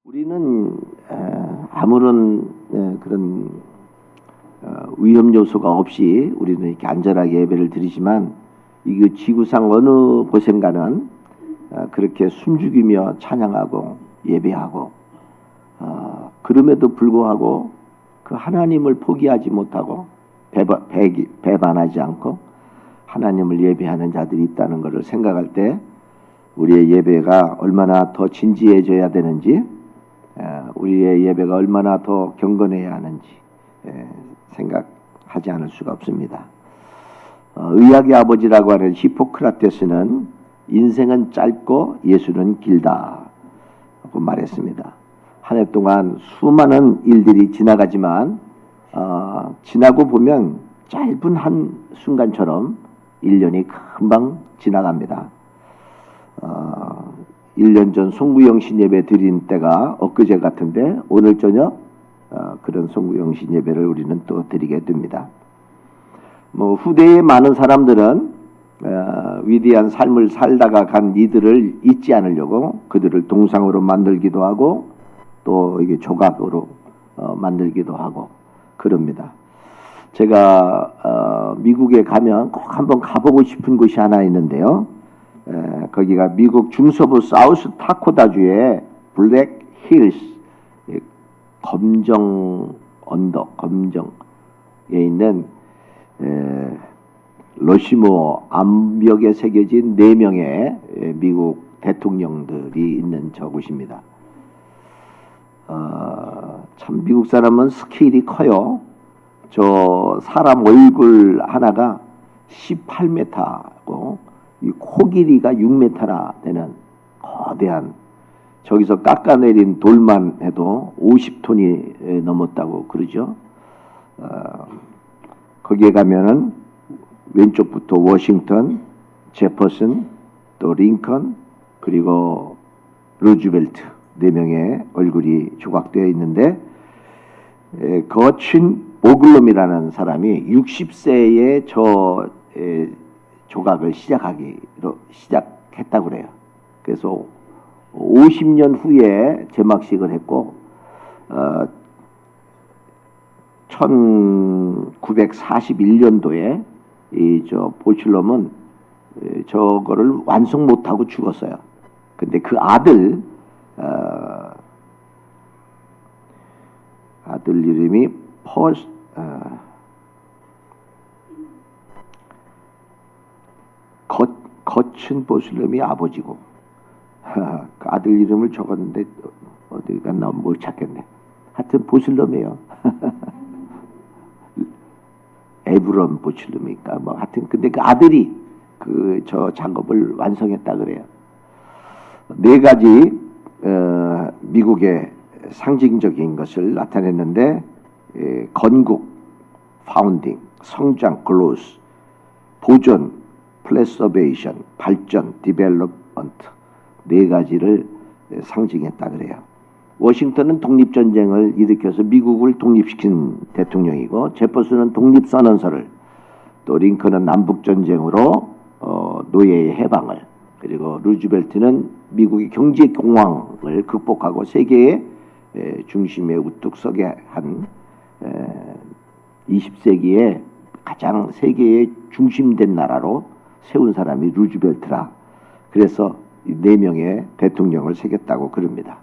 우리는 아무런 그런 위험 요소가 없이 우리는 이렇게 안전하게 예배를 드리지만 이 지구상 어느 곳인가는 그렇게 숨죽이며 찬양하고 예배하고 그럼에도 불구하고 그 하나님을 포기하지 못하고 배반하지 않고 하나님을 예배하는 자들이 있다는 것을 생각할 때 우리의 예배가 얼마나 더 진지해져야 되는지, 우리의 예배가 얼마나 더 경건해야 하는지 생각하지 않을 수가 없습니다. 의학의 아버지라고 하는 히포크라테스는 인생은 짧고 예수는 길다 고 말했습니다. 한 해 동안 수많은 일들이 지나가지만 지나고 보면 짧은 한 순간처럼 1년이 금방 지나갑니다. 1년 전 송구영신 예배 드린 때가 엊그제 같은데 오늘 저녁 그런 송구영신 예배를 우리는 또 드리게 됩니다. 후대의 많은 사람들은 위대한 삶을 살다가 간 이들을 잊지 않으려고 그들을 동상으로 만들기도 하고 또 이게 조각으로 만들기도 하고 그럽니다. 제가 미국에 가면 꼭 한번 가보고 싶은 곳이 하나 있는데요. 거기가 미국 중서부 사우스 타코다주의 블랙 힐스, 검정 언덕, 검정에 있는 러시모 암벽에 새겨진 4명의 미국 대통령들이 있는 저곳입니다. 참 미국 사람은 스케일이 커요. 저 사람 얼굴 하나가 18m고 이 코 길이가 6m나 되는 거대한, 저기서 깎아내린 돌만 해도 50톤이 넘었다고 그러죠. 거기에 가면은 왼쪽부터 워싱턴, 제퍼슨, 또 링컨, 그리고 루즈벨트 4명의 얼굴이 조각되어 있는데 거친 보글럼이라는 사람이 60세에 저 조각을 시작했다고 그래요. 그래서 50년 후에 제막식을 했고 1941년도에 이 저 보슐럼은 저거를 완성 못하고 죽었어요. 근데 그 아들 이름이 거친 보슐럼이 아버지고 그 아들 이름을 적었는데 어디 갔나 못 찾겠네. 하여튼 보슐럼이에요. 에브런 보슐럼이니까 뭐 하여튼 근데 그 아들이 저 작업을 완성했다 그래요. 4가지 미국의 상징적인 것을 나타냈는데 건국, 파운딩, 성장, 글로스, 보존, 플레서베이션, 발전, 디벨롭먼트 4가지를 상징했다 그래요. 워싱턴은 독립전쟁을 일으켜서 미국을 독립시킨 대통령이고, 제퍼슨은 독립선언서를, 또 링컨은 남북전쟁으로 노예의 해방을, 그리고 루즈벨트는 미국의 경제공황을 극복하고 세계의 중심에 우뚝 서게 한 20세기에 가장 세계의 중심된 나라로 세운 사람이 루즈벨트라. 그래서 4명의 대통령을 새겼다고 그럽니다.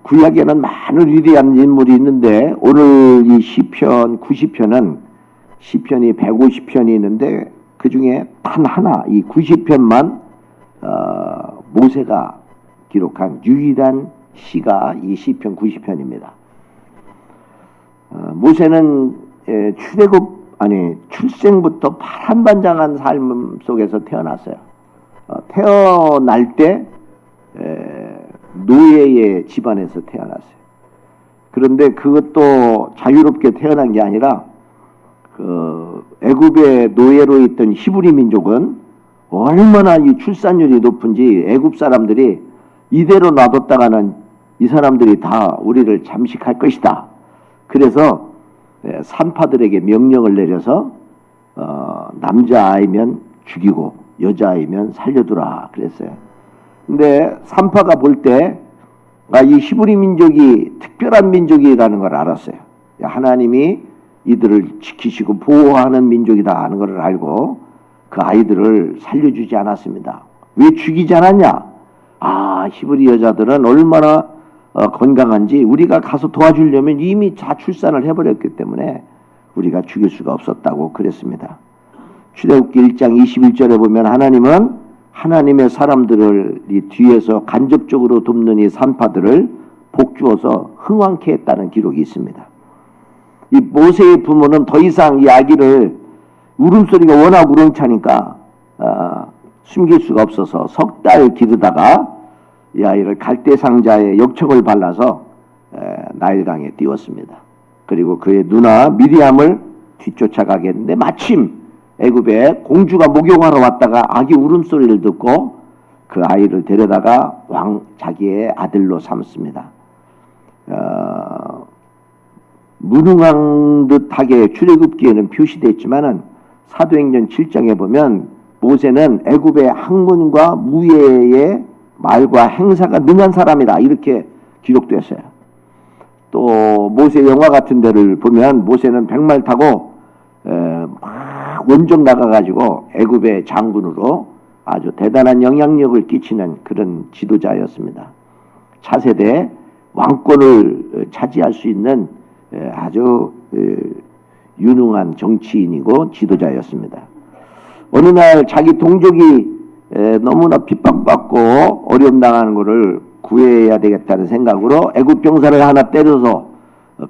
구약에는 많은 위대한 인물이 있는데 오늘 이 시편 90편은 시편이 150편이 있는데 그 중에 단 하나 이 90편만 모세가 기록한 유일한 시가 이 시편 90편입니다. 모세는 출생부터 파란반장한 삶 속에서 태어났어요. 태어날 때 노예의 집안에서 태어났어요. 그런데 그것도 자유롭게 태어난 게 아니라 애굽의 노예로 있던 히브리 민족은 얼마나 이 출산율이 높은지 애굽 사람들이 이대로 놔뒀다가는 이 사람들이 다 우리를 잠식할 것이다. 그래서 산파들에게 명령을 내려서 남자아이면 죽이고 여자아이면 살려두라 그랬어요. 근데 산파가 볼 때 이 히브리 민족이 특별한 민족이라는 걸 알았어요. 하나님이 이들을 지키시고 보호하는 민족이다 하는 걸 알고 그 아이들을 살려주지 않았습니다. 왜 죽이지 않았냐? 히브리 여자들은 얼마나 건강한지 우리가 가서 도와주려면 이미 자출산을 해버렸기 때문에 우리가 죽일 수가 없었다고 그랬습니다. 출애굽기 1장 21절에 보면 하나님은 하나님의 사람들을 이 뒤에서 간접적으로 돕는 이 산파들을 복주어서 흥왕케 했다는 기록이 있습니다. 이 모세의 부모는 더 이상 이 아기를 울음소리가 워낙 우렁차니까 숨길 수가 없어서 석 달 기르다가 이 아이를 갈대 상자에 역청을 발라서 나일강에 띄웠습니다. 그리고 그의 누나 미리암을 뒤쫓아가게 했는데 마침 애굽에 공주가 목욕하러 왔다가 아기 울음소리를 듣고 그 아이를 데려다가 자기의 아들로 삼습니다. 무능한 듯하게 출애굽기에는 표시되어 있지만은 사도행전 7장에 보면 모세는 애굽의 학문과 무예의 말과 행사가 능한 사람이다 이렇게 기록되었어요. 또 모세 영화 같은 데를 보면 모세는 백말 타고 막 원정 나가가지고 애굽의 장군으로 아주 대단한 영향력을 끼치는 그런 지도자였습니다. 차세대 왕권을 차지할 수 있는 아주 유능한 정치인이고 지도자였습니다. 어느 날 자기 동족이 너무나 핍박받고 어려움 당하는 것을 구해야 되겠다는 생각으로 애굽 병사를 하나 때려서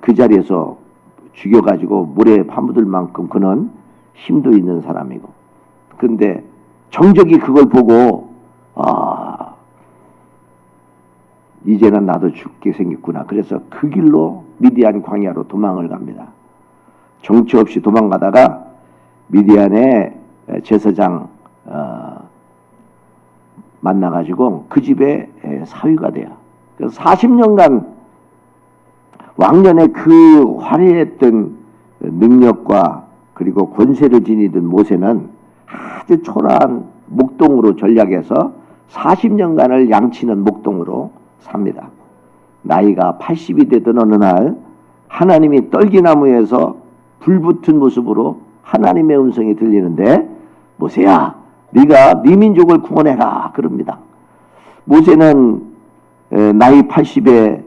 그 자리에서 죽여가지고 물에 파묻을 만큼 그는 힘도 있는 사람이고, 근데 정적이 그걸 보고 이제는 나도 죽게 생겼구나. 그래서 그 길로 미디안 광야로 도망을 갑니다. 정처 없이 도망가다가 미디안의 제사장 만나가지고 그 집에 사위가 돼요. 그래서 40년간 왕년에 그 화려했던 능력과 그리고 권세를 지니던 모세는 아주 초라한 목동으로 전략해서 40년간을 양치는 목동으로 삽니다. 나이가 80이 되던 어느 날 하나님이 떨기나무에서 불붙은 모습으로 하나님의 음성이 들리는데 모세야 네가 네 민족을 구원해라 그럽니다. 모세는 나이 80에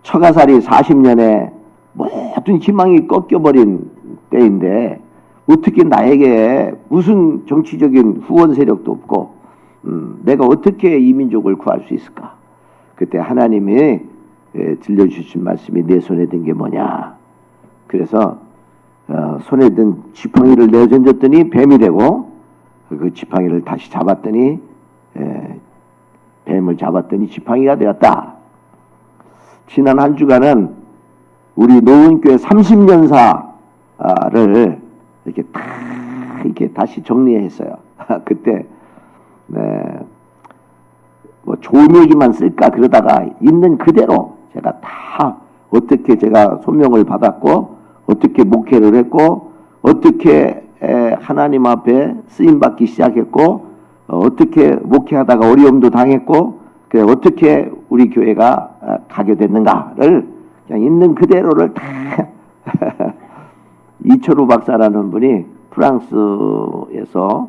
처가살이 40년에 모든 희망이 꺾여버린 때인데 어떻게 나에게 무슨 정치적인 후원 세력도 없고 내가 어떻게 이 민족을 구할 수 있을까? 그때 하나님이 들려주신 말씀이 내 손에 든 게 뭐냐? 그래서 손에 든 지팡이를 내던졌더니 뱀이 되고 그 지팡이를 다시 잡았더니 뱀을 잡았더니 지팡이가 되었다. 지난 한 주간은 우리 노은교회 30년사를 이렇게 다시 정리했어요. 그때 뭐 좋은 얘기만 쓸까 그러다가 있는 그대로 제가 다 어떻게 제가 소명을 받았고 어떻게 목회를 했고 어떻게 하나님 앞에 쓰임받기 시작했고 어떻게 목회하다가 어려움도 당했고 어떻게 우리 교회가 가게 됐는가를 그냥 있는 그대로를 다 이철우 박사라는 분이 프랑스에서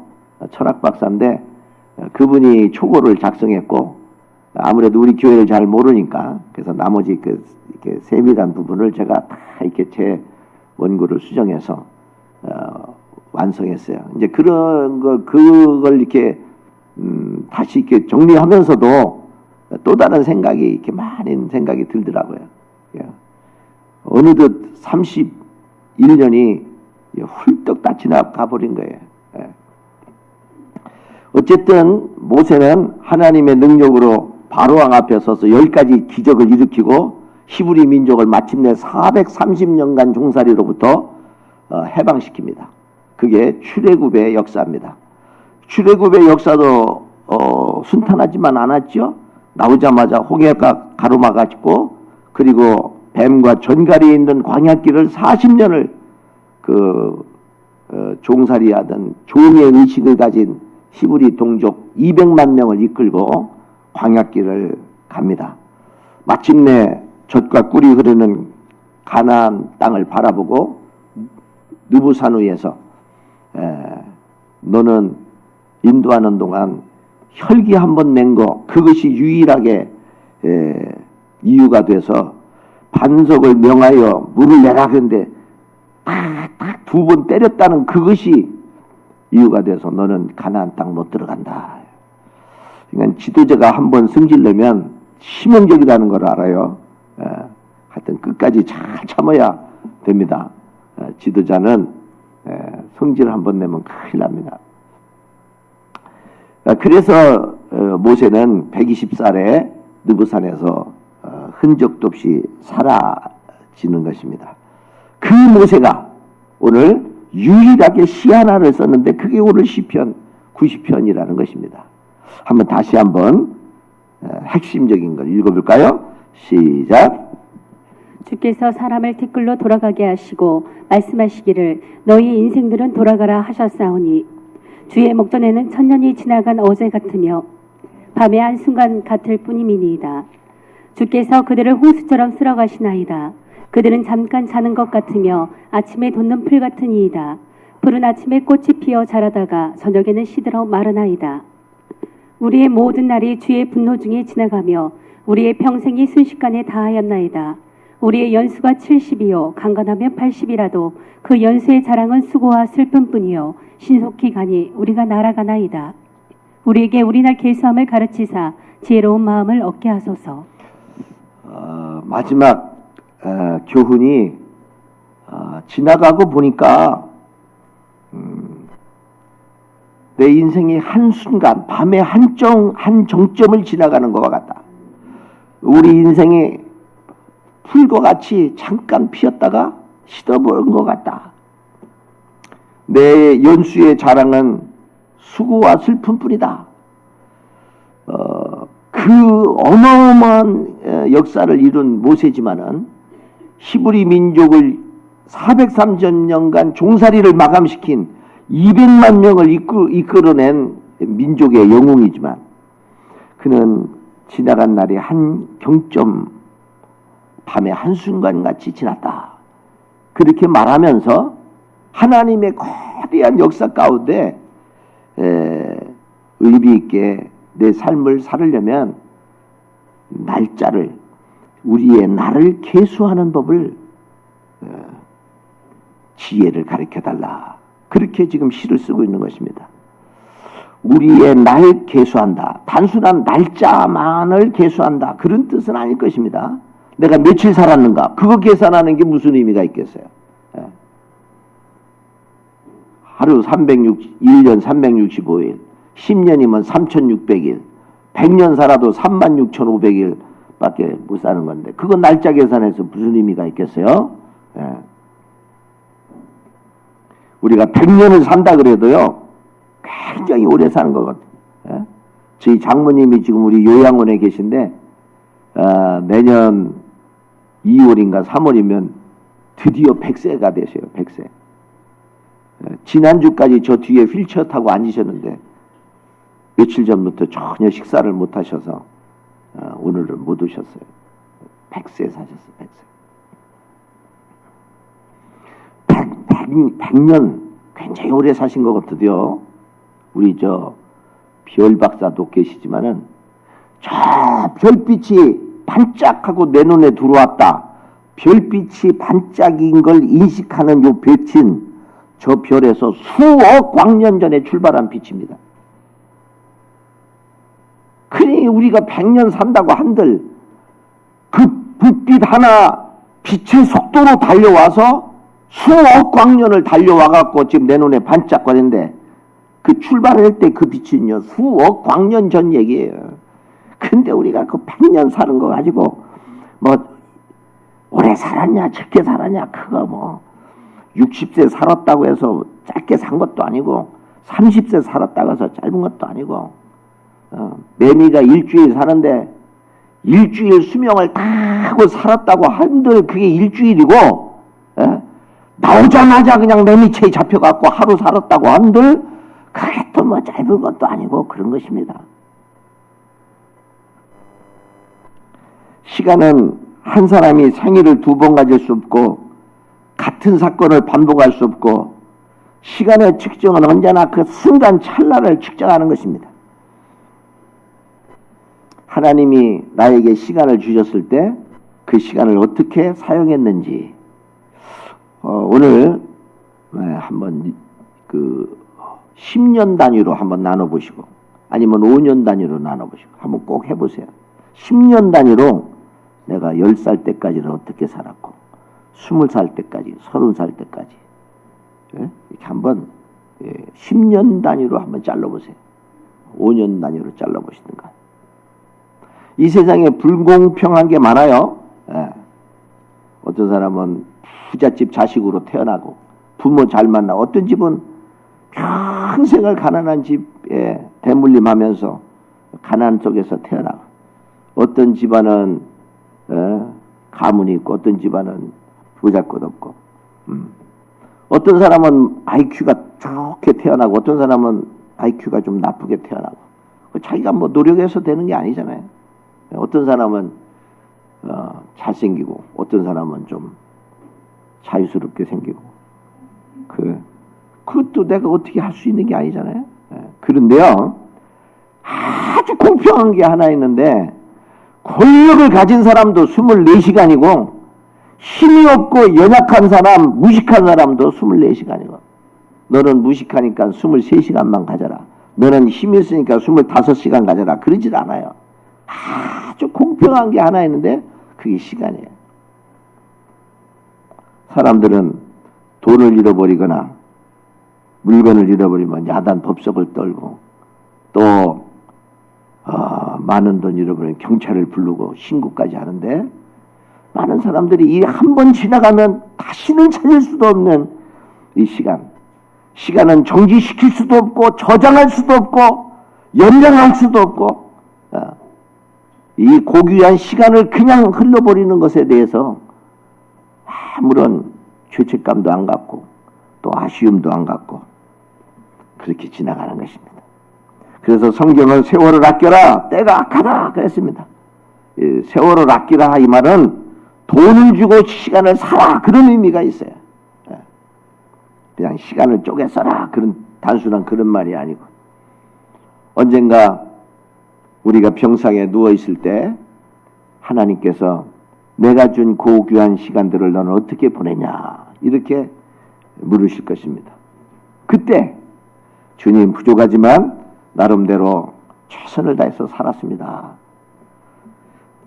철학 박사인데 그분이 초고를 작성했고 아무래도 우리 교회를 잘 모르니까 그래서 나머지 이렇게 세밀한 부분을 제가 다 이렇게 제 원고를 수정해서 완성했어요. 이제 그런 그걸 이렇게 다시 이렇게 정리하면서도 또 다른 생각이 이렇게 많은 생각이 들더라고요. 어느덧 31년이 훌떡 다 지나가 버린 거예요. 어쨌든 모세는 하나님의 능력으로 바로왕 앞에 서서 10가지 기적을 일으키고 히브리 민족을 마침내 430년간 종살이로부터 해방시킵니다. 그게 출애굽의 역사입니다. 출애굽의 역사도 순탄하지만 않았죠. 나오자마자 홍해가 가로막았고 그리고 뱀과 전갈이 있는 광야길을 40년을 종살이하던 종의 의식을 가진 히브리 동족 200만 명을 이끌고 광야길을 갑니다. 마침내 젖과 꿀이 흐르는 가나안 땅을 바라보고 느부산 위에서 너는 인도하는 동안 혈기 한번 낸 거 그것이 유일하게 이유가 돼서 반석을 명하여 물을 내라 그런데 딱 두 번 때렸다는 그것이 이유가 돼서 너는 가나안 땅 못 들어간다. 그러니까 지도자가 한번 승질내면 치명적이라는 걸 알아요. 하여튼 끝까지 잘 참아야 됩니다. 지도자는 성질 한번 내면 큰일 납니다. 그래서 모세는 120살에 느부산에서 흔적도 없이 사라지는 것입니다. 그 모세가 오늘 유일하게 시 하나를 썼는데 그게 오늘 시편 90편이라는 것입니다. 다시 한번 핵심적인 걸 읽어볼까요? 시작. 주께서 사람을 티끌로 돌아가게 하시고 말씀하시기를 너희 인생들은 돌아가라 하셨사오니 주의 목전에는 천년이 지나간 어제 같으며 밤의 한순간 같을 뿐이니이다. 주께서 그들을 홍수처럼 쓸어가시나이다. 그들은 잠깐 자는 것 같으며 아침에 돋는 풀 같으니이다. 푸른 아침에 꽃이 피어 자라다가 저녁에는 시들어 마르나이다. 우리의 모든 날이 주의 분노 중에 지나가며 우리의 평생이 순식간에 다하였나이다. 우리의 연수가 70이요 강건하면 80이라도 그 연수의 자랑은 수고와 슬픔뿐이요 신속히 가니 우리가 날아가나이다. 우리에게 우리날 계수함을 가르치사 지혜로운 마음을 얻게 하소서. 마지막 교훈이 지나가고 보니까 내 인생이 한순간 밤의 한 정점을 지나가는 것과 같다. 우리 인생이 풀과 같이 잠깐 피었다가 시들어버린 것 같다. 내 연수의 자랑은 수고와 슬픔뿐이다. 그 어마어마한 역사를 이룬 모세지만은 히브리 민족을 430년간 종살이를 마감시킨 200만 명을 이끌어낸 민족의 영웅이지만 그는 지나간 날이 한 경점 밤의 한순간같이 지났다. 그렇게 말하면서 하나님의 거대한 역사 가운데 의미 있게 내 삶을 살으려면 날짜를 우리의 날을 계수하는 법을 지혜를 가르쳐달라. 그렇게 지금 시를 쓰고 있는 것입니다. 우리의 날 계수한다. 단순한 날짜만을 계수한다. 그런 뜻은 아닐 것입니다. 내가 며칠 살았는가 그거 계산하는 게 무슨 의미가 있겠어요. 하루 1년 365일 10년이면 3600일 100년 살아도 36,500일 밖에 못 사는 건데 그건 날짜 계산해서 무슨 의미가 있겠어요? 우리가 100년을 산다 그래도요 굉장히 오래 사는 거거든요. 저희 장모님이 지금 우리 요양원에 계신데 내년 2월인가 3월이면 드디어 100세가 되세요. 100세. 지난주까지 저 뒤에 휠체어 타고 앉으셨는데 며칠 전부터 전혀 식사를 못 하셔서 오늘은 못 오셨어요. 100세 사셨어요. 100세. 100년 굉장히 오래 사신 것 같으요. 우리 저 별 박사도 계시지만은 저 별빛이 반짝하고 내 눈에 들어왔다. 별빛이 반짝인 걸 인식하는 요 빛은 저 별에서 수억 광년 전에 출발한 빛입니다. 그러니 우리가 100년 산다고 한들 그 불빛 하나 빛의 속도로 달려와서 수억 광년을 달려와갖고 지금 내 눈에 반짝거리는데 그 출발할 때 그 빛은요 수억 광년 전 얘기예요. 근데 우리가 그 100년 사는 거 가지고 뭐 오래 살았냐 적게 살았냐 그거 뭐 60세 살았다고 해서 짧게 산 것도 아니고 30세 살았다고 해서 짧은 것도 아니고 매미가 일주일 사는데 일주일 수명을 다 하고 살았다고 한들 그게 일주일이고 나오자마자 그냥 매미체에 잡혀갖고 하루 살았다고 한들 그게 또 뭐 짧은 것도 아니고 그런 것입니다. 시간은 한 사람이 생일을 두 번 가질 수 없고 같은 사건을 반복할 수 없고 시간의 측정은 언제나 그 순간 찰나를 측정하는 것입니다. 하나님이 나에게 시간을 주셨을 때 그 시간을 어떻게 사용했는지 오늘 한번 그 10년 단위로 한번 나눠보시고 아니면 5년 단위로 나눠보시고 한번 꼭 해보세요. 10년 단위로 내가 10살 때까지는 어떻게 살았고 20살 때까지 30살 때까지 이렇게 한번 10년 단위로 한번 잘라보세요. 5년 단위로 잘라보시든가. 이 세상에 불공평한 게 많아요. 어떤 사람은 부잣집 자식으로 태어나고 부모 잘 만나고 어떤 집은 평생을 가난한 집에 대물림하면서 가난 속에서 태어나고 어떤 집안은 가문이 있고 어떤 집안은 부잣것없고 어떤 사람은 IQ가 좋게 태어나고 어떤 사람은 IQ가 좀 나쁘게 태어나고 자기가 뭐 노력해서 되는 게 아니잖아요. 어떤 사람은 잘생기고 어떤 사람은 좀 자유스럽게 생기고 그것도 내가 어떻게 할 수 있는 게 아니잖아요. 그런데요 아주 공평한 게 하나 있는데 권력을 가진 사람도 24시간이고 힘이 없고 연약한 사람 무식한 사람도 24시간이고 너는 무식하니까 23시간만 가져라. 너는 힘이 있으니까 25시간 가져라. 그러질 않아요. 아주 공평한 게 하나 있는데 그게 시간이에요. 사람들은 돈을 잃어버리거나 물건을 잃어버리면 야단 법석을 떨고 또 많은 돈 잃어버리면 경찰을 부르고 신고까지 하는데 많은 사람들이 이 한 번 지나가면 다시는 찾을 수도 없는 이 시간은 정지시킬 수도 없고 저장할 수도 없고 연장할 수도 없고 이 고귀한 시간을 그냥 흘러버리는 것에 대해서 아무런 죄책감도 안 갖고 또 아쉬움도 안 갖고 그렇게 지나가는 것입니다. 그래서 성경은 세월을 아껴라 때가 악하다 그랬습니다. 세월을 아끼라 이 말은 돈을 주고 시간을 사라 그런 의미가 있어요. 그냥 시간을 쪼개 써라 그런 단순한 그런 말이 아니고 언젠가 우리가 병상에 누워있을 때 하나님께서 내가 준 고귀한 시간들을 너는 어떻게 보내냐 이렇게 물으실 것입니다. 그때 주님 부족하지만 나름대로 최선을 다해서 살았습니다.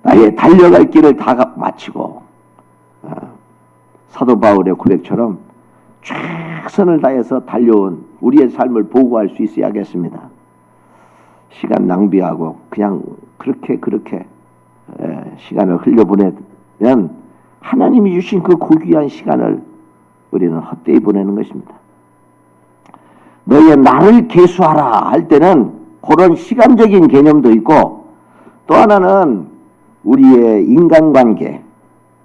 나의 달려갈 길을 다 마치고 사도 바울의 고백처럼 최선을 다해서 달려온 우리의 삶을 보고할 수 있어야겠습니다. 시간 낭비하고 그냥 그렇게 시간을 흘려보내면 하나님이 주신 그 고귀한 시간을 우리는 헛되이 보내는 것입니다. 너희의 나를 계수하라 할 때는 그런 시간적인 개념도 있고 또 하나는 우리의 인간관계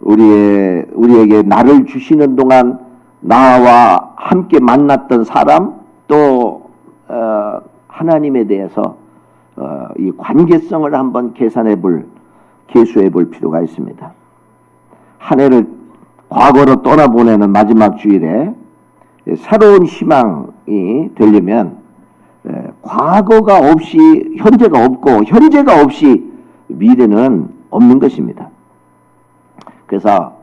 우리에게 나를 주시는 동안 나와 함께 만났던 사람 또 하나님에 대해서 이 관계성을 한번 계수해 볼 필요가 있습니다. 한 해를 과거로 떠나보내는 마지막 주일에 새로운 희망이 되려면 과거가 없이 현재가 없고 현재가 없이 미래는 없는 것입니다. 그래서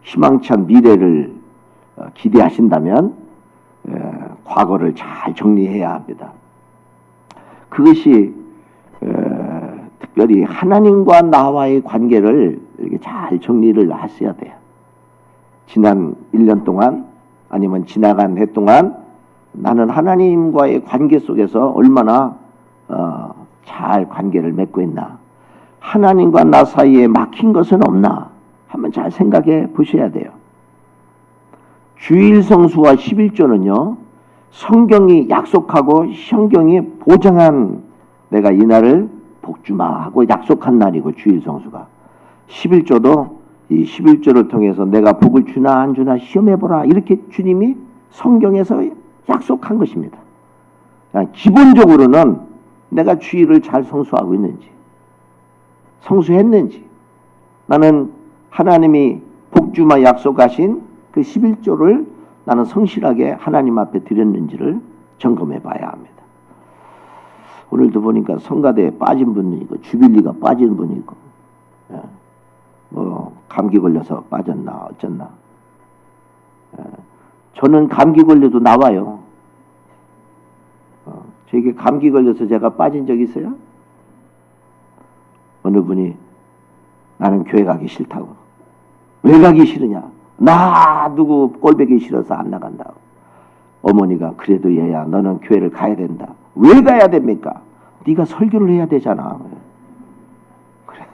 희망찬 미래를 기대하신다면 과거를 잘 정리해야 합니다. 그것이 특별히 하나님과 나와의 관계를 이렇게 잘 정리를 하셔야 돼요. 지난 1년 동안 아니면 지나간 해 동안 나는 하나님과의 관계 속에서 얼마나 잘 관계를 맺고 있나, 하나님과 나 사이에 막힌 것은 없나 한번 잘 생각해 보셔야 돼요. 주일 성수와 11조는요 성경이 약속하고 성경이 보장한 내가 이 날을 복주마 하고 약속한 날이고 주일 성수가 11조도 이 11조를 통해서 내가 복을 주나 안 주나 시험해보라 이렇게 주님이 성경에서 약속한 것입니다. 기본적으로는 내가 주일을 잘 성수하고 있는지 성수했는지, 나는 하나님이 복주마 약속하신 그 11조를 나는 성실하게 하나님 앞에 드렸는지를 점검해 봐야 합니다. 오늘도 보니까 성가대에 빠진 분이 있고 주빌리가 빠진 분이 있고, 뭐 감기 걸려서 빠졌나 어쨌나. 저는 감기 걸려도 나와요. 저에게 감기 걸려서 제가 빠진 적 있어요? 어느 분이 나는 교회 가기 싫다고. 왜 가기 싫으냐? 나 누구 꼴보기 싫어서 안 나간다고. 어머니가 그래도 얘야 너는 교회를 가야 된다. 왜 가야 됩니까? 네가 설교를 해야 되잖아. 그래.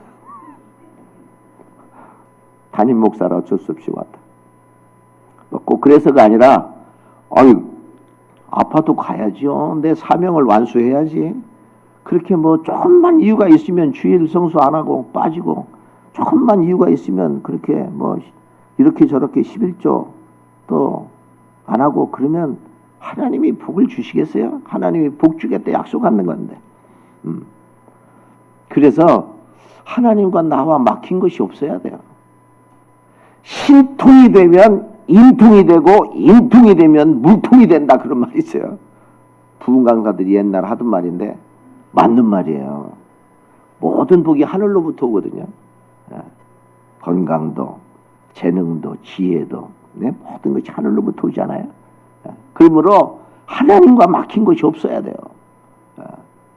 담임 목사라 어쩔 수 없이 왔다. 꼭 그래서가 아니라 아유 아파도 가야지요. 내 사명을 완수해야지. 그렇게 뭐 조금만 이유가 있으면 주일 성수 안 하고 빠지고 조금만 이유가 있으면 그렇게 뭐 이렇게 저렇게 11조 또 안 하고 그러면 하나님이 복을 주시겠어요? 하나님이 복 주겠다 약속하는 건데. 그래서 하나님과 나와 막힌 것이 없어야 돼요. 신통이 되면 인통이 되고 인통이 되면 물통이 된다 그런 말이 있어요. 부흥 강사들이 옛날 하던 말인데 맞는 말이에요. 모든 복이 하늘로부터 오거든요. 건강도 재능도 지혜도 모든 것이 하늘로부터 오잖아요. 그러므로 하나님과 막힌 것이 없어야 돼요.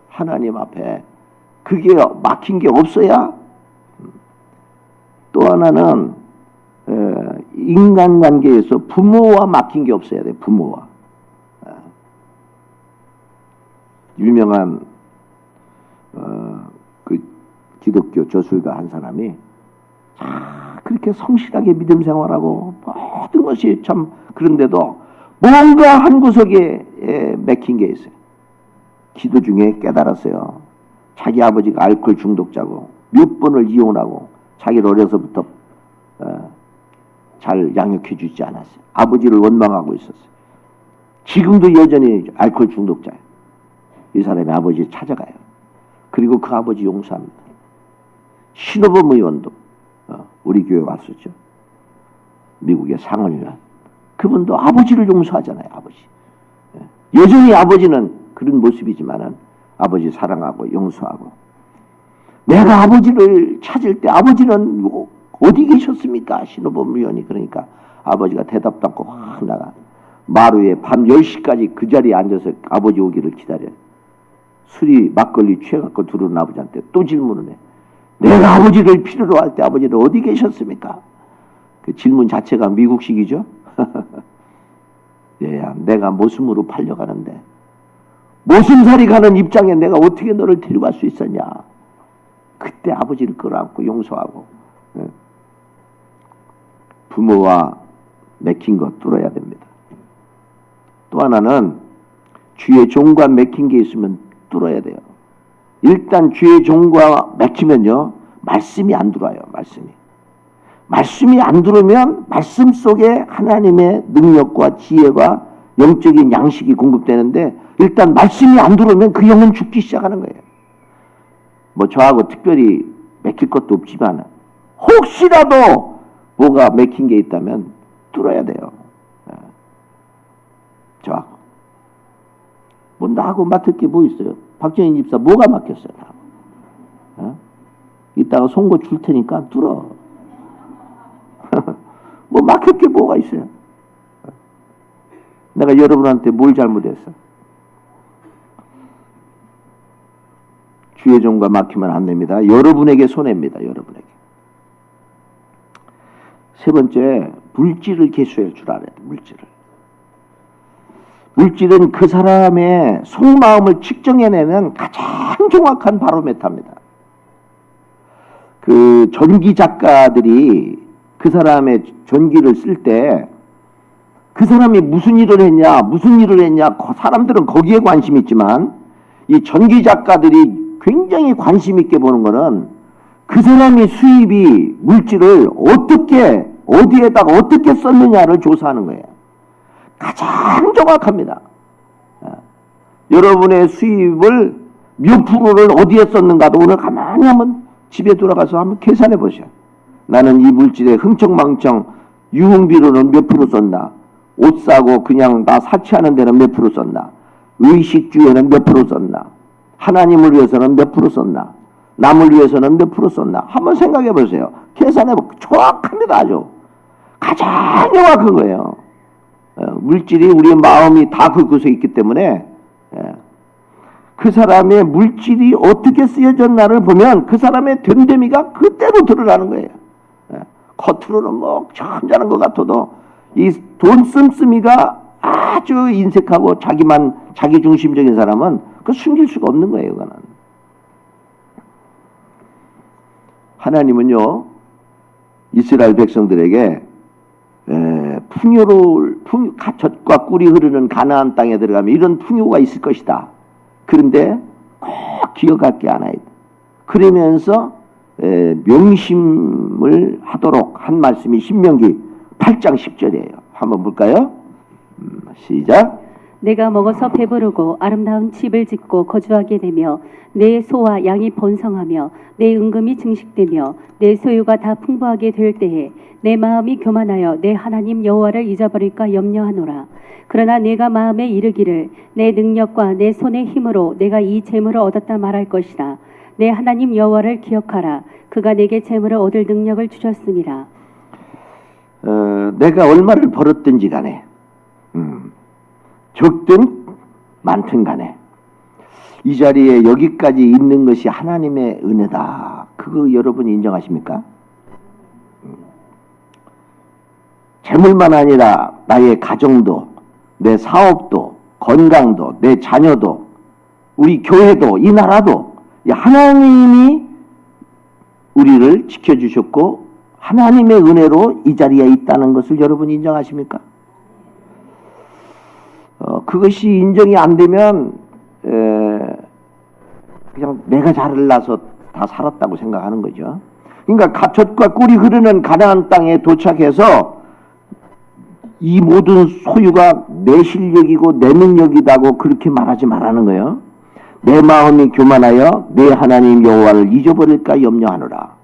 하나님 앞에 그게 막힌 게 없어야. 또 하나는 인간관계에서 부모와 막힌 게 없어야 돼요. 부모와. 유명한 그 기독교 저술가 한 사람이 그렇게 성실하게 믿음 생활하고 모든 것이 참 그런데도 뭔가 한 구석에 맥힌 게 있어요. 기도 중에 깨달았어요. 자기 아버지가 알코올 중독자고 몇 번을 이혼하고 자기를 어려서부터 잘 양육해 주지 않았어요. 아버지를 원망하고 있었어요. 지금도 여전히 알코올 중독자예요. 이 사람이 아버지를 찾아가요. 그리고 그 아버지 용서합니다. 신호범 의원도 우리 교회 왔었죠. 미국의 상원의원. 그분도 아버지를 용서하잖아요. 아버지. 여전히 아버지는 그런 모습이지만은 아버지 사랑하고 용서하고. 내가 아버지를 찾을 때 아버지는 어디 계셨습니까? 신호범 의원이. 그러니까 아버지가 대답도 않고 확 나가. 마루에 밤 10시까지 그 자리에 앉아서 아버지 오기를 기다려요. 술이 막걸리 취해갖고 들어온 아버지한테 또 질문을 해. 내가 아버지를 필요로 할 때 아버지는 어디 계셨습니까? 그 질문 자체가 미국식이죠. 얘야, 내가 모순으로 팔려가는데 모순살이 가는 입장에 내가 어떻게 너를 데려갈 수 있었냐. 그때 아버지를 끌어안고 용서하고. 부모와 맥힌 것 뚫어야 됩니다. 또 하나는 주의 종과 맥힌 게 있으면 뚫어야 돼요. 일단 주의 종과 맥히면요 말씀이 안 들어와요. 말씀이 안 들어오면 말씀 속에 하나님의 능력과 지혜와 영적인 양식이 공급되는데 일단 말씀이 안 들어오면 그 영은 죽기 시작하는 거예요. 뭐 저하고 특별히 맥힐 것도 없지만 혹시라도 뭐가 맥힌 게 있다면 뚫어야 돼요. 저하고 뭐 나하고 맡을 게 뭐 있어요? 박정희 집사 뭐가 막혔어요? 이따가 송고 줄 테니까 뚫어. 뭐 막힐 게 뭐가 있어요? 내가 여러분한테 뭘 잘못했어? 주의 종과 막히면 안 됩니다. 여러분에게 손해입니다. 여러분에게. 세 번째, 물질을 계수할 줄 알아야 돼. 물질은 그 사람의 속마음을 측정해내는 가장 정확한 바로메터입니다. 그 전기 작가들이 그 사람의 전기를 쓸 때 그 사람이 무슨 일을 했냐 사람들은 거기에 관심이 있지만 이 전기 작가들이 굉장히 관심 있게 보는 거는 그 사람이 수입이 물질을 어떻게 어디에다가 어떻게 썼느냐를 조사하는 거예요. 가장 정확합니다. 여러분의 수입을 몇 프로를 어디에 썼는가도 오늘 가만히 한번 집에 돌아가서 한번 계산해 보셔. 나는 이 물질에 흥청망청 유흥비로는 몇 프로 썼나? 옷 사고 그냥 나 사치하는 데는 몇 프로 썼나? 의식주에는 몇 프로 썼나? 하나님을 위해서는 몇 프로 썼나? 남을 위해서는 몇 프로 썼나? 한번 생각해 보세요. 계산해 보고 정확합니다. 아주 가장 정확한 거예요. 물질이 우리의 마음이 다 그곳에 있기 때문에 그 사람의 물질이 어떻게 쓰여졌나를 보면 그 사람의 됨됨이가 그대로 드러나는 거예요. 겉으로는 뭐 점잖은 것 같아도 이 돈 씀씀이가 아주 인색하고 자기 중심적인 사람은 그 숨길 수가 없는 거예요. 그거는. 하나님은요 이스라엘 백성들에게 가젖과 꿀이 흐르는 가나안 땅에 들어가면 이런 풍요가 있을 것이다. 그런데 꼭 기억할 게 하나 있다. 그러면서 명심을 하도록 한 말씀이 신명기 8장 10절이에요. 한번 볼까요? 시작. 내가 먹어서 배부르고 아름다운 집을 짓고 거주하게 되며 내 소와 양이 번성하며 내 은금이 증식되며 내 소유가 다 풍부하게 될 때에 내 마음이 교만하여 내 하나님 여호와를 잊어버릴까 염려하노라. 그러나 내가 마음에 이르기를 내 능력과 내 손의 힘으로 내가 이 재물을 얻었다 말할 것이다. 내 하나님 여호와를 기억하라. 그가 내게 재물을 얻을 능력을 주셨음이라. 내가 얼마를 벌었든지 간에 적든 많든 간에 이 자리에 여기까지 있는 것이 하나님의 은혜다. 그거 여러분 인정하십니까? 재물만 아니라 나의 가정도, 내 사업도, 건강도, 내 자녀도, 우리 교회도, 이 나라도 하나님이 우리를 지켜주셨고 하나님의 은혜로 이 자리에 있다는 것을 여러분 인정하십니까? 그것이 인정이 안 되면 그냥 내가 잘나서 다 살았다고 생각하는 거죠. 그러니까 가젖과 꿀이 흐르는 가나안 땅에 도착해서 이 모든 소유가 내 실력이고 내 능력이다고 그렇게 말하지 말라는 거예요. 내 마음이 교만하여 내 하나님 여호와를 잊어버릴까 염려하노라.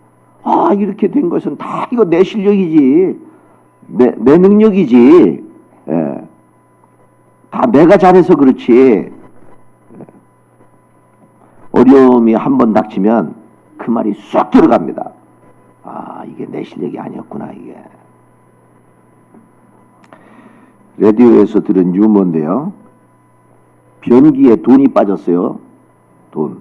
이렇게 된 것은 다 이거 내 실력이지, 내 능력이지, 다 내가 잘해서 그렇지. 어려움이 한번 닥치면 그 말이 쏙 들어갑니다. 이게 내 실력이 아니었구나. 이게 라디오에서 들은 유머인데요. 변기에 돈이 빠졌어요. 돈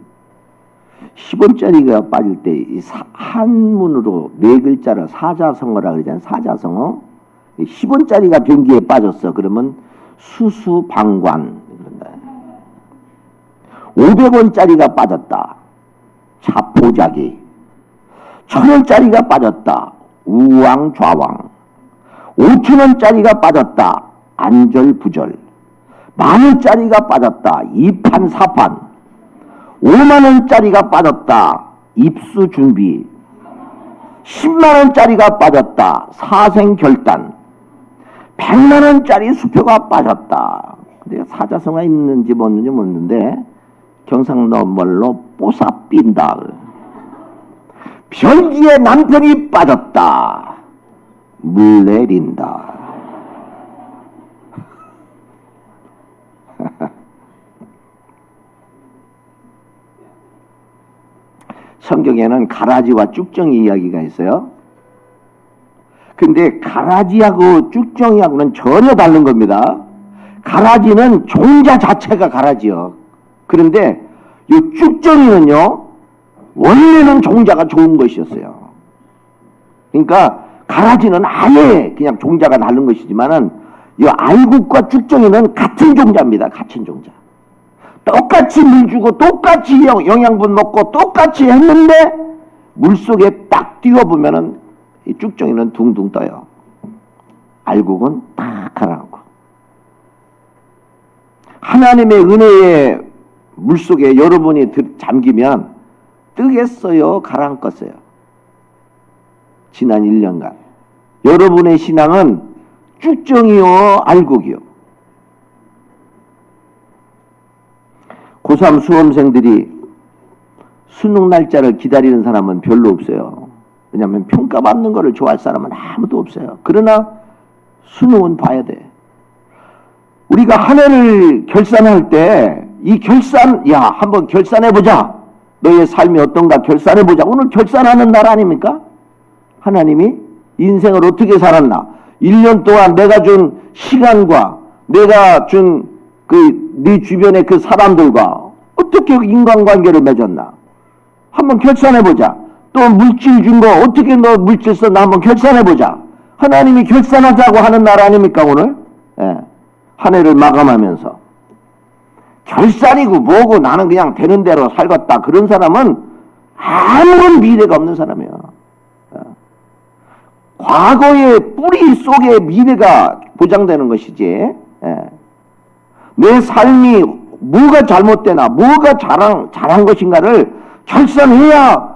10원짜리가 빠질 때 한문으로 네 글자로 사자성어라 그러잖아요. 사자성어. 10원짜리가 변기에 빠졌어. 그러면 수수방관. 500원짜리가 빠졌다. 자포자기. 1000원짜리가 빠졌다. 우왕좌왕. 5000원짜리가 빠졌다. 안절부절. 10,000원짜리가 빠졌다. 이판사판. 50,000원짜리가 빠졌다. 입수준비. 100,000원짜리가 빠졌다. 사생결단. 100만원짜리 수표가 빠졌다. 근데 사자성어가 있는지 없는지 모르는데 경상도 말로 뽀사삔다. 변기에 남편이 빠졌다. 물 내린다. 성경에는 가라지와 쭉정이 이야기가 있어요. 근데 가라지하고 쭉정이하고는 전혀 다른 겁니다. 가라지는 종자 자체가 가라지요. 그런데 이 쭉정이는요, 원래는 종자가 좋은 것이었어요. 그러니까 가라지는 아예 그냥 종자가 다른 것이지만은 이 알국과 쭉정이는 같은 종자입니다. 같은 종자. 똑같이 물 주고 똑같이 영양분 먹고 똑같이 했는데 물속에 딱 띄워보면은 이 쭉정이는 둥둥 떠요. 알국은 딱 가라앉고. 하나님의 은혜의 물속에 여러분이 잠기면 뜨겠어요? 가라앉겠어요? 지난 1년간 여러분의 신앙은 쭉정이요? 알국이요? 고3 수험생들이 수능 날짜를 기다리는 사람은 별로 없어요. 왜냐하면 평가받는 거를 좋아할 사람은 아무도 없어요. 그러나 수능은 봐야 돼. 우리가 한 해를 결산할 때 이 결산, 야, 한번 결산해보자. 너의 삶이 어떤가 결산해보자. 오늘 결산하는 날 아닙니까? 하나님이 인생을 어떻게 살았나. 1년 동안 내가 준 시간과 내가 준 네 주변의 그 사람들과 어떻게 인간관계를 맺었나. 한번 결산해보자. 또 물질 준 거 어떻게 너 물질 썼나 한번 결산해보자. 하나님이 결산하자고 하는 날 아닙니까 오늘? 예. 한 해를 마감하면서. 결산이고 뭐고 나는 그냥 되는 대로 살겠다. 그런 사람은 아무런 미래가 없는 사람이야. 과거의 뿌리 속에 미래가 보장되는 것이지. 내 삶이 뭐가 잘못되나 뭐가 잘한 것인가를 결산해야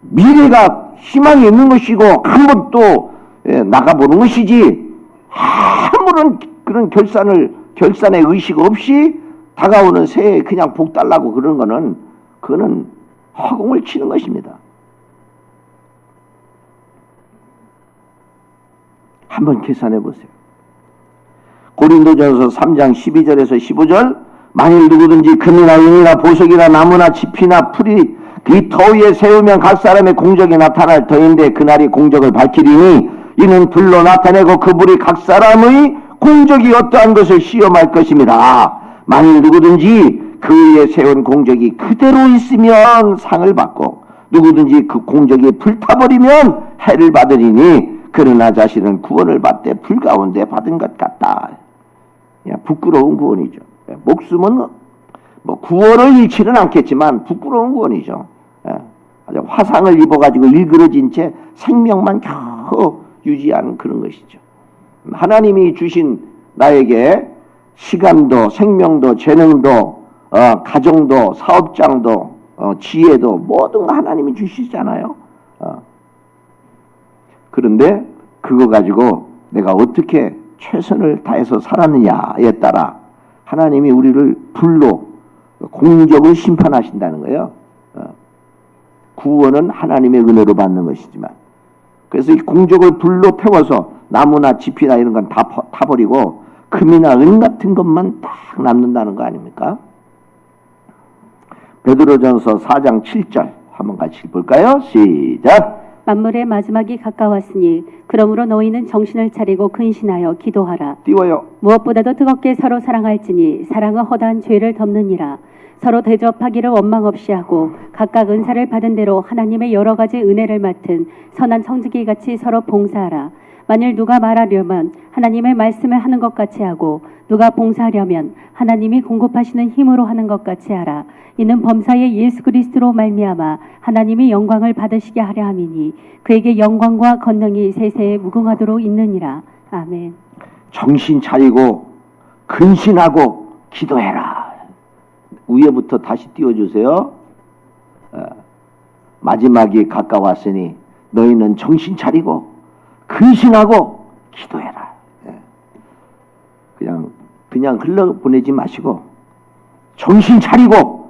미래가 희망이 있는 것이고 한번 또 나가보는 것이지. 아무런 그런 결산의 의식 없이 다가오는 새해 그냥 복 달라고 그런 거는 그거는 허공을 치는 것입니다. 한번 계산해 보세요. 고린도전서 3장 12절에서 15절 만일 누구든지 금이나 은이나 보석이나 나무나 짚이나 풀이 그 터 위에 세우면 각 사람의 공적이 나타날 터인데 그날이 공적을 밝히리니 이는 불로 나타내고 그 불이 각 사람의 공적이 어떠한 것을 시험할 것입니다. 만일 누구든지 그 위에 세운 공적이 그대로 있으면 상을 받고 누구든지 그 공적이 불타버리면 해를 받으리니 그러나 자신은 구원을 받되 불 가운데 받은 것 같다. 부끄러운 구원이죠. 목숨은 뭐 구원을 잃지는 않겠지만 부끄러운 구원이죠. 화상을 입어가지고 일그러진 채 생명만 겨우 유지하는 그런 것이죠. 하나님이 주신 나에게 시간도 생명도 재능도 가정도 사업장도 지혜도 모든 거 하나님이 주시잖아요. 그런데 그거 가지고 내가 어떻게 최선을 다해서 살았느냐에 따라 하나님이 우리를 불로 공적을 심판하신다는 거예요. 구원은 하나님의 은혜로 받는 것이지만 그래서 이 공적을 불로 태워서 나무나 짚이나 이런 건 다 타버리고 금이나 은 같은 것만 딱 남는다는 거 아닙니까? 베드로전서 4장 7절 한번 같이 볼까요? 시작! 만물의 마지막이 가까웠으니 그러므로 너희는 정신을 차리고 근신하여 기도하라. 띄워요. 무엇보다도 뜨겁게 서로 사랑할지니 사랑은 허다한 죄를 덮느니라. 서로 대접하기를 원망 없이 하고 각각 은사를 받은 대로 하나님의 여러 가지 은혜를 맡은 선한 청지기 같이 서로 봉사하라. 만일 누가 말하려면 하나님의 말씀을 하는 것 같이 하고 누가 봉사하려면 하나님이 공급하시는 힘으로 하는 것 같이 하라. 이는 범사의 예수 그리스도로 말미암아 하나님이 영광을 받으시게 하려 함이니 그에게 영광과 권능이 세세에 무궁하도록 있느니라. 아멘. 정신 차리고 근신하고 기도해라. 위에부터 다시 띄워주세요. 마지막이 가까웠으니 너희는 정신 차리고 근신하고 기도해라. 그냥 흘러보내지 마시고 정신 차리고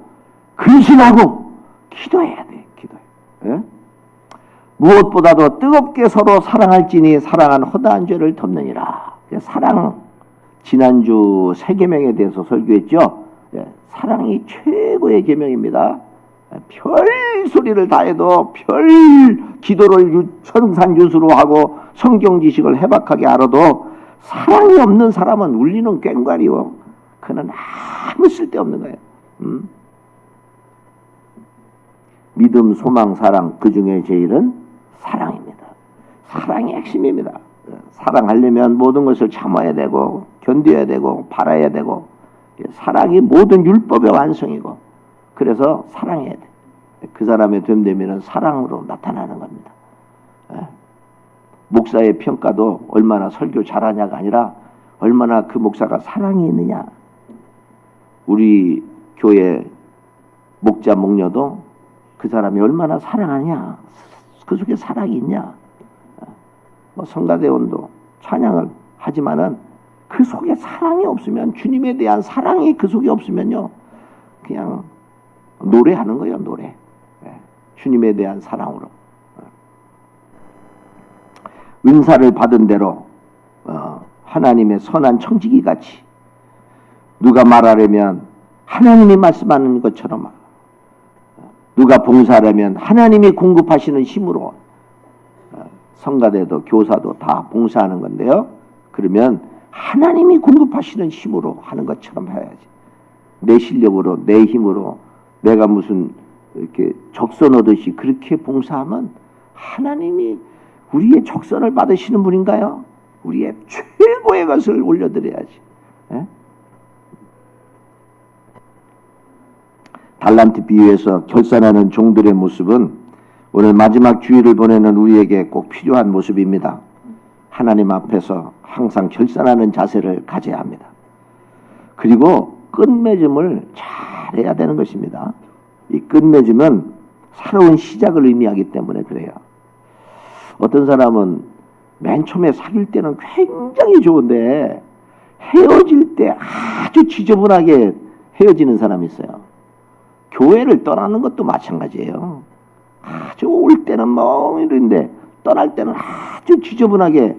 근신하고 기도해야 돼. 기도해. 무엇보다도 뜨겁게 서로 사랑할지니 사랑한 허다한 죄를 덮느니라. 사랑 지난주 세 계명에 대해서 설교했죠. 사랑이 최고의 계명입니다. 별 소리를 다 해도 별 기도를 성산유수로 하고 성경 지식을 해박하게 알아도 사랑이 없는 사람은 울리는 꽹과리요. 그는 아무 쓸데없는 거예요. 믿음, 소망, 사랑 그 중에 제일은 사랑입니다. 사랑이 핵심입니다. 사랑하려면 모든 것을 참아야 되고 견뎌야 되고 바라야 되고 사랑이 모든 율법의 완성이고 그래서 사랑해야 돼. 그 사람의 됨됨이는 사랑으로 나타나는 겁니다. 목사의 평가도 얼마나 설교 잘하냐가 아니라 얼마나 그 목사가 사랑이 있느냐. 우리 교회 목자 목녀도 그 사람이 얼마나 사랑하냐. 그 속에 사랑이 있냐. 성가대원도 찬양을 하지만은 그 속에 사랑이 없으면 주님에 대한 사랑이 그 속에 없으면요 그냥 노래하는 거예요. 노래. 주님에 대한 사랑으로 은사를 받은 대로 하나님의 선한 청지기 같이 누가 말하려면 하나님이 말씀하는 것처럼, 누가 봉사하려면 하나님이 공급하시는 힘으로, 성가대도 교사도 다 봉사하는 건데요. 그러면 하나님이 공급하시는 힘으로 하는 것처럼 해야지. 내 실력으로, 내 힘으로 내가 무슨 이렇게 적선 얻듯이 그렇게 봉사하면 하나님이 우리의 적선을 받으시는 분인가요? 우리의 최고의 것을 올려드려야지. 에? 달란트 비유에서 결산하는 종들의 모습은 오늘 마지막 주일을 보내는 우리에게 꼭 필요한 모습입니다. 하나님 앞에서 항상 결산하는 자세를 가져야 합니다. 그리고 끝맺음을 잘해야 되는 것입니다. 이 끝맺음은 새로운 시작을 의미하기 때문에 그래요. 어떤 사람은 맨 처음에 사귈 때는 굉장히 좋은데 헤어질 때 아주 지저분하게 헤어지는 사람이 있어요. 교회를 떠나는 것도 마찬가지예요. 아주 올 때는 뭐 이런데 떠날 때는 아주 지저분하게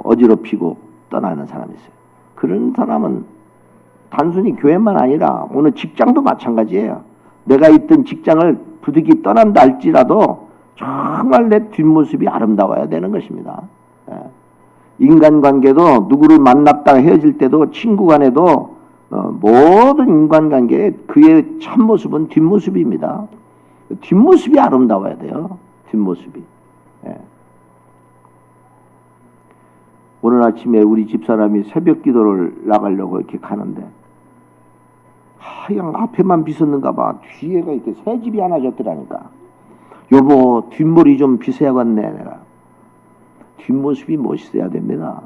어지럽히고 떠나는 사람이 있어요. 그런 사람은 단순히 교회만 아니라 오늘 직장도 마찬가지예요. 내가 있던 직장을 부득이 떠난다 할지라도 정말 내 뒷모습이 아름다워야 되는 것입니다. 인간관계도 누구를 만났다가 헤어질 때도 친구 간에도 모든 인간관계의 그의 참모습은 뒷모습입니다. 뒷모습이 아름다워야 돼요. 뒷모습이. 오늘 아침에 우리 집사람이 새벽 기도를 나가려고 이렇게 가는데 그냥 앞에만 빗었는가 봐. 뒤에가 이렇게 새 집이 하나 졌더라니까. 여보 뒷머리 좀 빗어야겠네. 내가 뒷모습이 멋있어야 됩니다.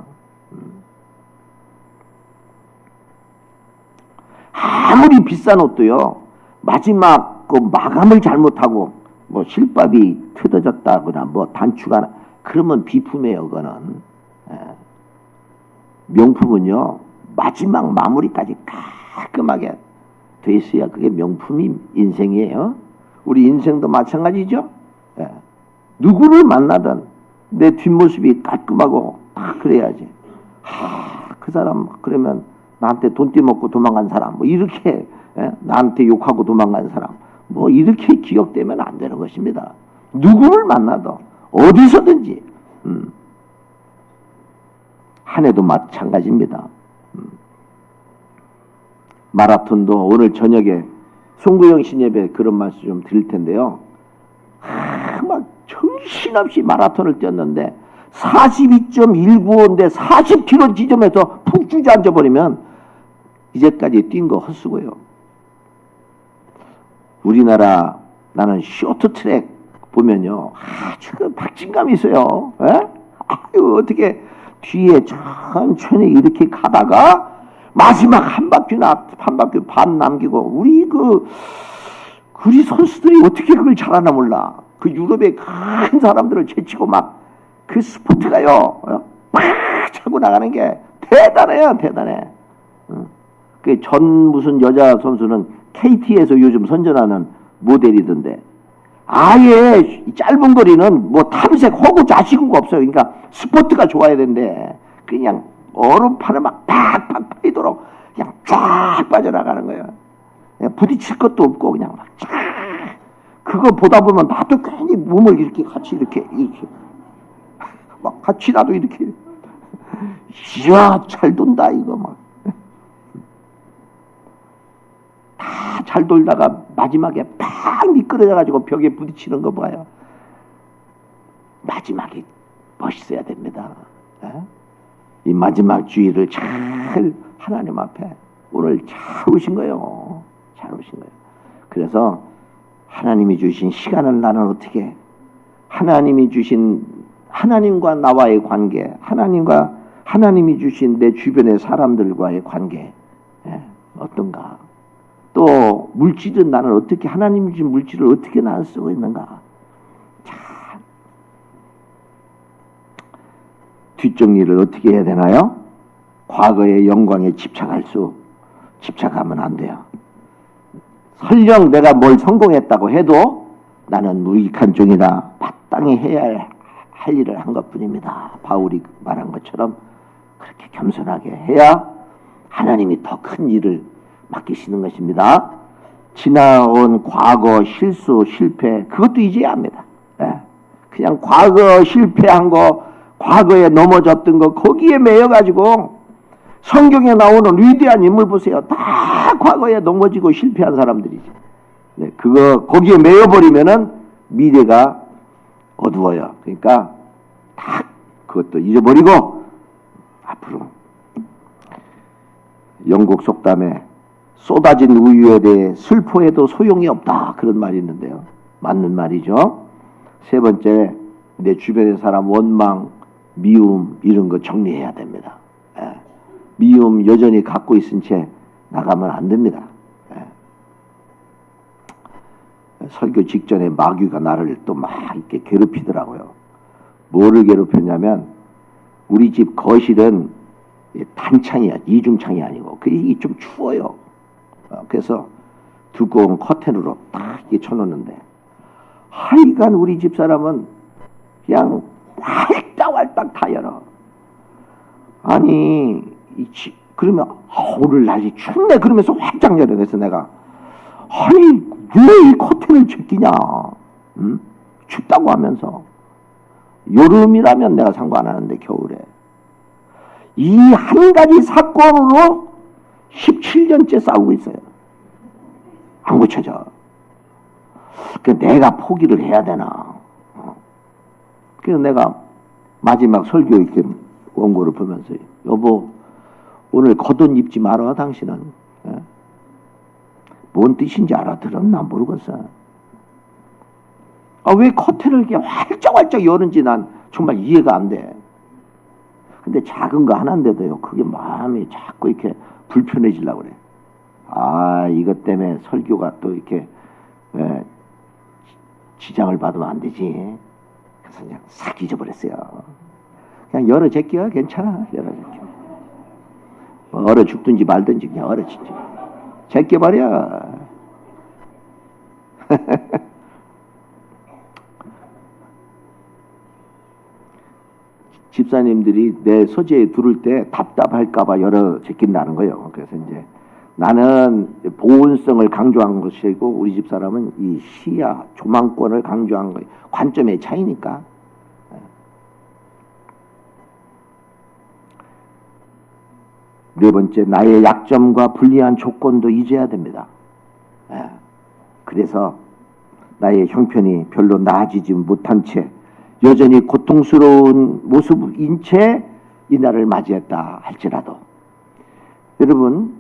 아무리 비싼 옷도요, 마지막 그 마감을 잘못하고 뭐 실밥이 틀어졌다거나 뭐 단추가 그러면 비품이에요. 그거는. 명품은요 마지막 마무리까지 깔끔하게 돼 있어야 그게 명품이 인생이에요. 우리 인생도 마찬가지죠. 누구를 만나든 내 뒷모습이 깔끔하고 딱 그래야지. 그 사람 그러면 나한테 돈 떼먹고 도망간 사람 뭐 이렇게 나한테 욕하고 도망간 사람 뭐 이렇게 기억되면 안 되는 것입니다. 누구를 만나도 어디서든지 한 해도 마찬가지입니다. 마라톤도 오늘 저녁에 송구영 신예배 그런 말씀 좀 드릴 텐데요. 막 정신없이 마라톤을 뛰었는데 42.195인데 40km 지점에서 푹 주저앉아 버리면 이제까지 뛴 거 헛수고요. 우리나라 나는 쇼트트랙 보면요 아주 그 박진감이 있어요. 아유 어떻게 뒤에 천천히 이렇게 가다가 마지막 한 바퀴 반 남기고 우리 선수들이 어떻게 그걸 잘하나 몰라. 그 유럽의 큰 사람들을 제치고 막 그 스포트가요 막 차고 나가는 게 대단해요. 대단해. 그 전 무슨 여자 선수는 KT에서 요즘 선전하는 모델이던데 아예 짧은 거리는 뭐 탐색 허구 자시구가 없어요. 그러니까 스포트가 좋아야 된대. 그냥 얼음판을 막 팍팍 파이도록 그냥 쫙 빠져나가는 거예요. 그냥 부딪힐 것도 없고 그냥 막 쫙. 그거 보다 보면 나도 괜히 몸을 이렇게 같이 이렇게 막 같이 나도 이렇게 이야 잘 돈다 이거 막. 다 잘 돌다가 마지막에 팍 미끄러져가지고 벽에 부딪히는 거 봐요. 마지막에 멋있어야 됩니다. 이 마지막 주의를 잘 하나님 앞에 오늘 잘 오신 거예요. 잘 오신 거예요. 그래서 하나님이 주신 시간을 나는 어떻게 하나님이 주신 하나님과 나와의 관계, 하나님이 주신 내 주변의 사람들과의 관계 어떤가? 또 물질은 나는 어떻게 하나님이 주신 물질을 어떻게 나는 쓰고 있는가? 참 뒷정리를 어떻게 해야 되나요? 과거의 영광에 집착하면 안 돼요. 설령 내가 뭘 성공했다고 해도 나는 무익한 종이라 마땅히 해야 할 일을 한 것뿐입니다. 바울이 말한 것처럼 그렇게 겸손하게 해야 하나님이 더 큰 일을 맡기시는 것입니다. 지나온 과거 실수 실패 그것도 잊어야 합니다. 그냥 과거 실패한 거 과거에 넘어졌던 거 거기에 매여가지고 성경에 나오는 위대한 인물 보세요. 다 과거에 넘어지고 실패한 사람들이지. 그거 거기에 매여버리면은 미래가 어두워요. 그러니까 다 그것도 잊어버리고 앞으로 영국 속담에 쏟아진 우유에 대해 슬퍼해도 소용이 없다 그런 말이 있는데요. 맞는 말이죠. 세 번째, 내 주변의 사람 원망, 미움 이런 거 정리해야 됩니다. 미움 여전히 갖고 있은 채 나가면 안 됩니다. 설교 직전에 마귀가 나를 또 막 이렇게 괴롭히더라고요. 뭐를 괴롭혔냐면 우리 집 거실은 단창이야. 이중창이 아니고 이게 좀 추워요. 그래서 두꺼운 커튼으로 딱 이렇게 쳐놓는데 하여간 우리 집 사람은 그냥 활딱활딱 다 열어. 아니 그러면 오늘 날이 춥네 그러면서 활짝 열어. 그래서 내가 아니 왜 이 커튼을 제끼냐. 춥다고 하면서. 여름이라면 내가 상관 안 하는데 겨울에. 이 한 가지 사건으로 17년째 싸우고 있어요. 안 고쳐져. 내가 포기를 해야 되나. 그래서 내가 마지막 설교 이렇게 원고를 보면서 여보 오늘 겉옷 입지 마라 당신은. 뭔 뜻인지 알아들었나 모르겠어. 왜 커튼을 이렇게 활짝활짝 여는지 난 정말 이해가 안 돼. 근데 작은 거 하나인데도요 그게 마음이 자꾸 이렇게 불편해지려고 그래. 이것 때문에 설교가 또 이렇게 지장을 받으면 안 되지. 그래서 그냥 싹 잊어버렸어요. 그냥 열어 제껴 괜찮아. 열어 제껴. 얼어 죽든지 말든지 그냥 얼어 제껴버려. 집사님들이 내 소재에 두를 때 답답할까봐 열어 제낀다는 거예요. 그래서 이제 나는 보온성을 강조한 것이고 우리 집 사람은 이 시야 조망권을 강조한 거예요. 관점의 차이니까. 네 번째, 나의 약점과 불리한 조건도 잊어야 됩니다. 그래서 나의 형편이 별로 나아지지 못한 채 여전히 고통스러운 모습인 채 이날을 맞이했다 할지라도 여러분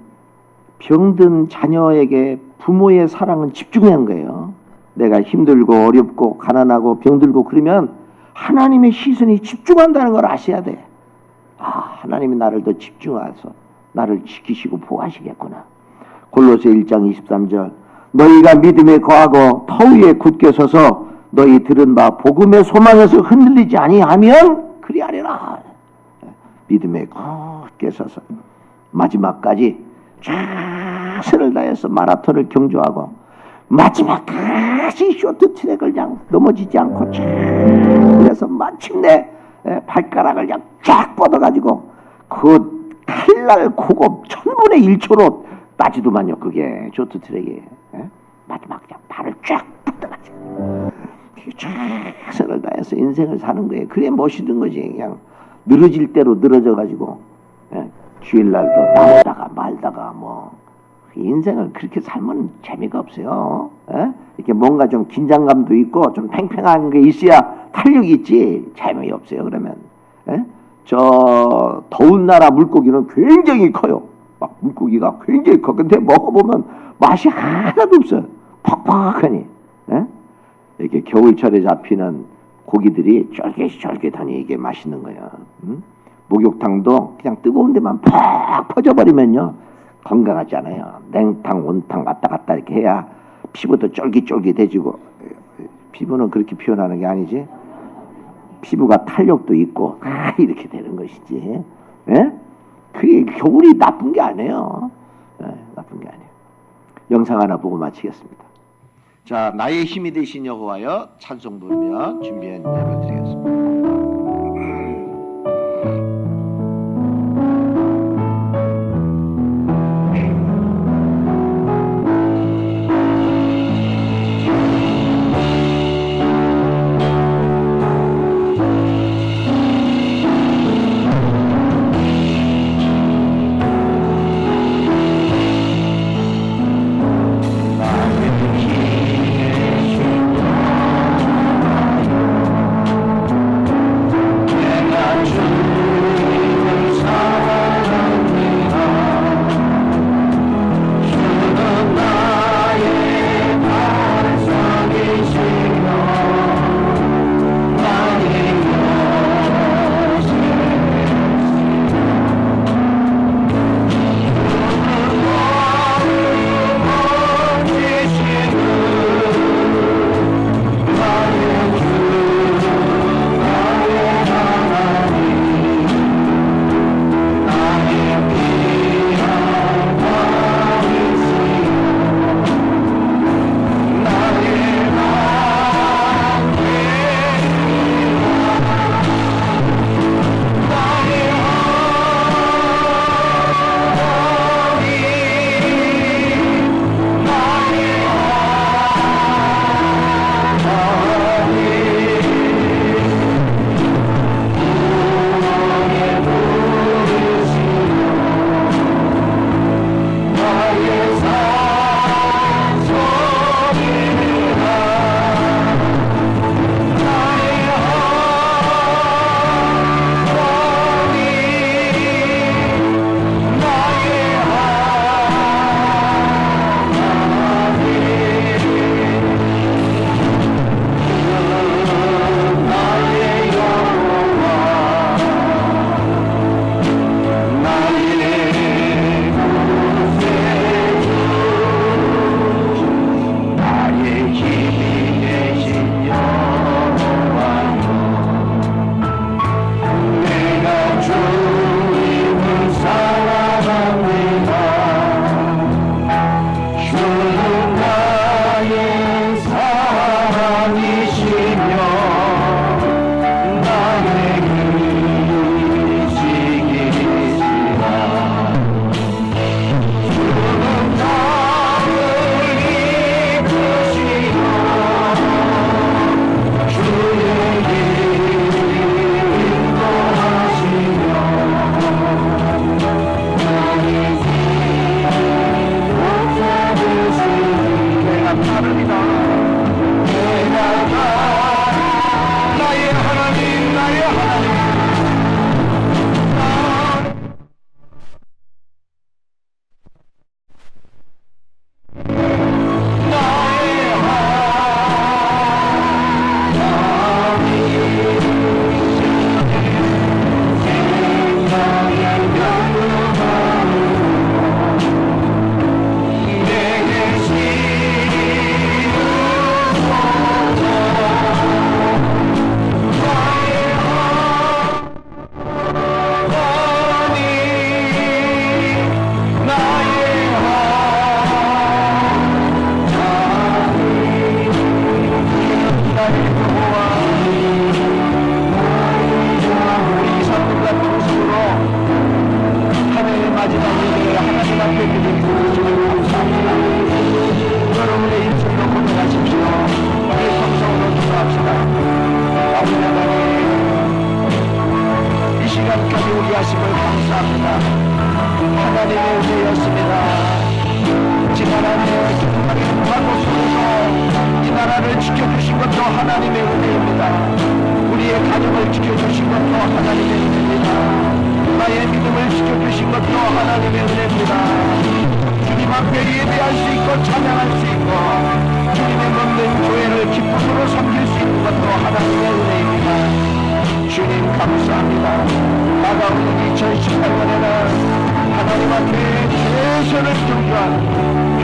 병든 자녀에게 부모의 사랑은 집중한 거예요. 내가 힘들고 어렵고 가난하고 병들고 그러면 하나님의 시선이 집중한다는 걸 아셔야 돼. 하나님이 나를 더 집중해서 나를 지키시고 보호하시겠구나. 골로새 1장 23절 너희가 믿음에 거하고 터 위에 굳게 서서 너희 들은 바 복음의 소망에서 흔들리지 아니하면 그리하리라. 믿음에 굳게 서서 마지막까지 최선을 다해서 마라톤을 경주하고 마지막까지 쇼트트랙을 그냥 넘어지지 않고 그래서 마침내 발가락을 그냥 쫙 뻗어가지고 그 칼날 고급 1000분의 1초로 따지더만요. 그게 쇼트트랙이 마지막 그냥 발을 쫙 뻗어가지고 최선을 다해서 인생을 사는 거예요. 그게 멋있는 거지. 그냥 늘어질 대로 늘어져가지고 주일날도 나오다가 말다가 뭐 인생을 그렇게 살면 재미가 없어요. 이렇게 뭔가 좀 긴장감도 있고 좀 팽팽한 게 있어야 탄력이 있지. 재미없어요. 그러면 저 더운 나라 물고기는 굉장히 커요. 막 물고기가 굉장히 커. 근데 먹어보면 맛이 하나도 없어요. 퍽퍽하니. 이렇게 겨울철에 잡히는 고기들이 쫄깃쫄깃하니 이게 맛있는 거야. 목욕탕도 그냥 뜨거운 데만 팍 퍼져버리면요 건강하지 않아요. 냉탕 온탕 왔다 갔다 이렇게 해야 피부도 쫄깃쫄깃해지고. 피부는 그렇게 표현하는 게 아니지. 피부가 탄력도 있고 이렇게 되는 것이지. 그게 겨울이 나쁜 게 아니에요. 나쁜 게 아니에요. 영상 하나 보고 마치겠습니다. 자, 나의 힘이 되신 여호와여 찬송 부르며 준비한 예배 드리겠습니다.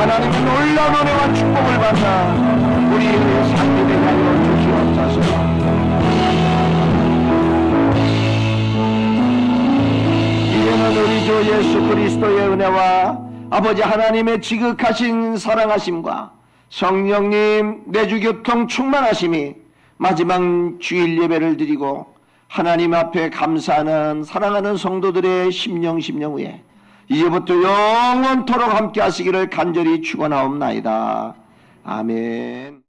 하나님의 놀라운 은혜와 축복을 받아 우리의 삶이 되게 하여 주시옵소서. 이제는 우리 주 예수 그리스도의 은혜와 아버지 하나님의 지극하신 사랑하심과 성령님 내주교통 충만하심이 마지막 주일 예배를 드리고 하나님 앞에 감사하는 사랑하는 성도들의 심령 위에 이제부터 영원토록 함께 하시기를 간절히 축원하옵나이다. 아멘.